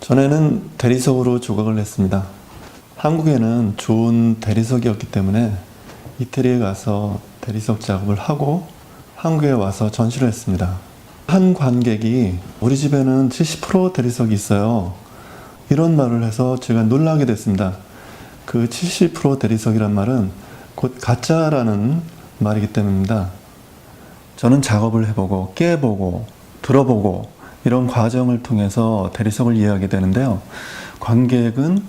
전에는 대리석으로 조각을 했습니다. 한국에는 좋은 대리석이 없기 때문에 이태리에 가서 대리석 작업을 하고 한국에 와서 전시를 했습니다. 한 관객이 우리 집에는 70% 대리석이 있어요. 이런 말을 해서 제가 놀라게 됐습니다. 그 70% 대리석이란 말은 곧 가짜라는 말이기 때문입니다. 저는 작업을 해보고 깨보고 들어보고 이런 과정을 통해서 대리석을 이해하게 되는데요. 관객은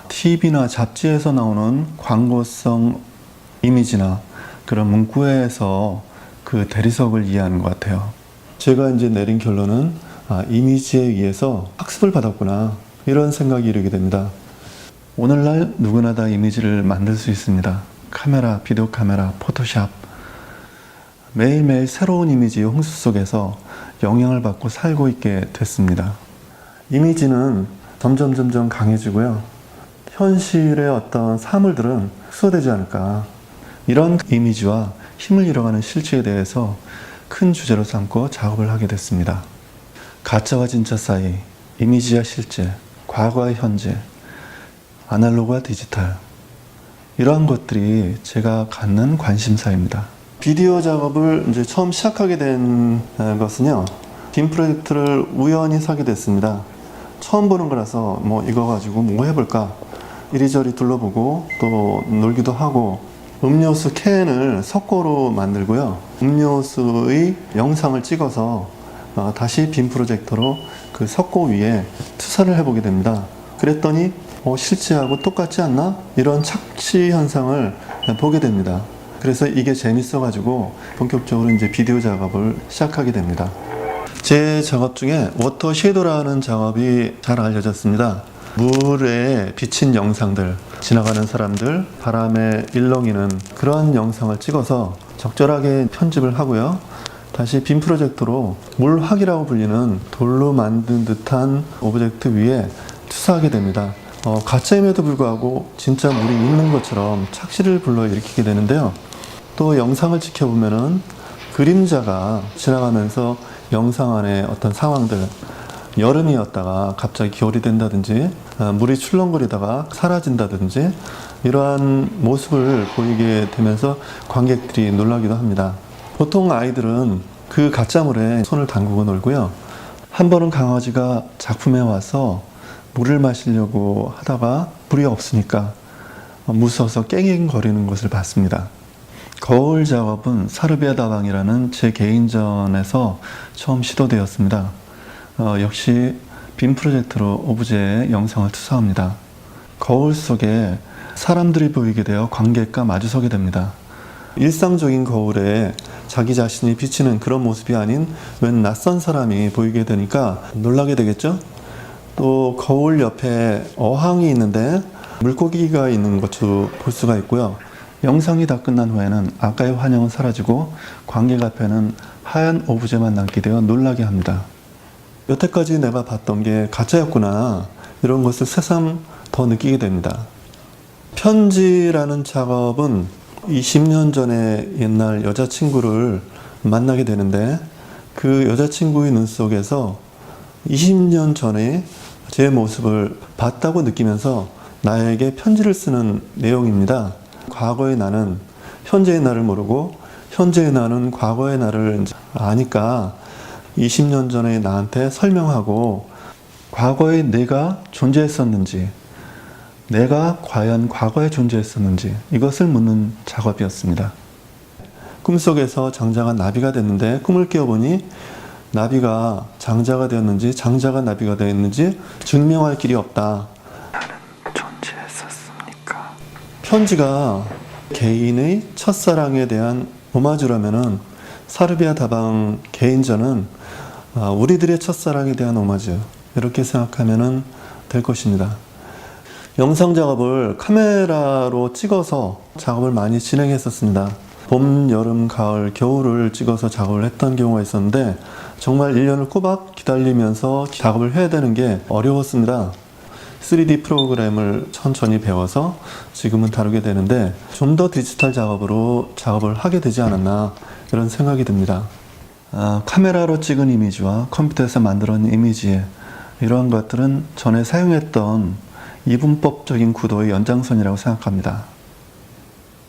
TV나 잡지에서 나오는 광고성 이미지나 그런 문구에서 그 대리석을 이해하는 것 같아요. 제가 이제 내린 결론은 이미지에 의해서 학습을 받았구나, 이런 생각이 이르게 됩니다. 오늘날 누구나 다 이미지를 만들 수 있습니다. 카메라, 비디오 카메라, 포토샵. 매일매일 새로운 이미지의 홍수 속에서 영향을 받고 살고 있게 됐습니다. 이미지는 점점 강해지고요. 현실의 어떤 사물들은 흡수되지 않을까. 이런 이미지와 힘을 잃어가는 실체에 대해서 큰 주제로 삼고 작업을 하게 됐습니다. 가짜와 진짜 사이, 이미지와 실제, 과거와 현재, 아날로그와 디지털, 이러한 것들이 제가 갖는 관심사입니다. 비디오 작업을 이제 처음 시작하게 된 것은요, 빔 프로젝트를 우연히 사게 됐습니다. 처음 보는 거라서 이거 가지고 뭐 해볼까, 이리저리 둘러보고 또 놀기도 하고, 음료수 캔을 석고로 만들고요, 음료수의 영상을 찍어서 다시 빔 프로젝터로 그 석고 위에 투사를 해보게 됩니다. 그랬더니 실제하고 똑같지 않나? 이런 착시 현상을 보게 됩니다. 그래서 이게 재밌어가지고 본격적으로 이제 비디오 작업을 시작하게 됩니다. 제 작업 중에 워터 섀도우라는 작업이 잘 알려졌습니다. 물에 비친 영상들, 지나가는 사람들, 바람에 일렁이는 그런 영상을 찍어서 적절하게 편집을 하고요. 다시 빔 프로젝터로 물화기라고 불리는 돌로 만든 듯한 오브젝트 위에 투사하게 됩니다. 가짜임에도 불구하고 진짜 물이 있는 것처럼 착시를 불러일으키게 되는데요. 또 영상을 지켜보면은 그림자가 지나가면서 영상 안에 어떤 상황들, 여름이었다가 갑자기 겨울이 된다든지, 물이 출렁거리다가 사라진다든지, 이러한 모습을 보이게 되면서 관객들이 놀라기도 합니다. 보통 아이들은 그 가짜물에 손을 담그고 놀고요. 한 번은 강아지가 작품에 와서 물을 마시려고 하다가 물이 없으니까 무서워서 깽깽거리는 것을 봤습니다. 거울 작업은 사르비아 다방이라는 제 개인전에서 처음 시도되었습니다. 역시 빔 프로젝터로 오브제의 영상을 투사합니다. 거울 속에 사람들이 보이게 되어 관객과 마주서게 됩니다. 일상적인 거울에 자기 자신이 비치는 그런 모습이 아닌 웬 낯선 사람이 보이게 되니까 놀라게 되겠죠? 또 거울 옆에 어항이 있는데 물고기가 있는 것도 볼 수가 있고요. 영상이 다 끝난 후에는 아까의 환영은 사라지고 관객 앞에는 하얀 오브제만 남게 되어 놀라게 합니다. 여태까지 내가 봤던 게 가짜였구나, 이런 것을 새삼 더 느끼게 됩니다. 편지라는 작업은 20년 전에 옛날 여자친구를 만나게 되는데, 그 여자친구의 눈 속에서 20년 전에 제 모습을 봤다고 느끼면서 나에게 편지를 쓰는 내용입니다. 과거의 나는 현재의 나를 모르고 현재의 나는 과거의 나를 아니까 20년 전에 나한테 설명하고, 과거에 내가 존재했었는지, 내가 과연 과거에 존재했었는지, 이것을 묻는 작업이었습니다. 꿈속에서 장자가 나비가 됐는데 꿈을 깨어보니 나비가 장자가 되었는지 장자가 나비가 되었는지 증명할 길이 없다. 나는 존재했었습니까? 편지가 개인의 첫사랑에 대한 오마주라면은 사르비아 다방 개인전은 우리들의 첫사랑에 대한 오마주, 이렇게 생각하면 될 것입니다. 영상 작업을 카메라로 찍어서 작업을 많이 진행했었습니다. 봄, 여름, 가을, 겨울을 찍어서 작업을 했던 경우가 있었는데 정말 1년을 꼬박 기다리면서 작업을 해야 되는 게 어려웠습니다. 3D 프로그램을 천천히 배워서 지금은 다루게 되는데 좀 더 디지털 작업으로 작업을 하게 되지 않았나, 이런 생각이 듭니다. 카메라로 찍은 이미지와 컴퓨터에서 만들어낸 이미지의 이러한 것들은 전에 사용했던 이분법적인 구도의 연장선이라고 생각합니다.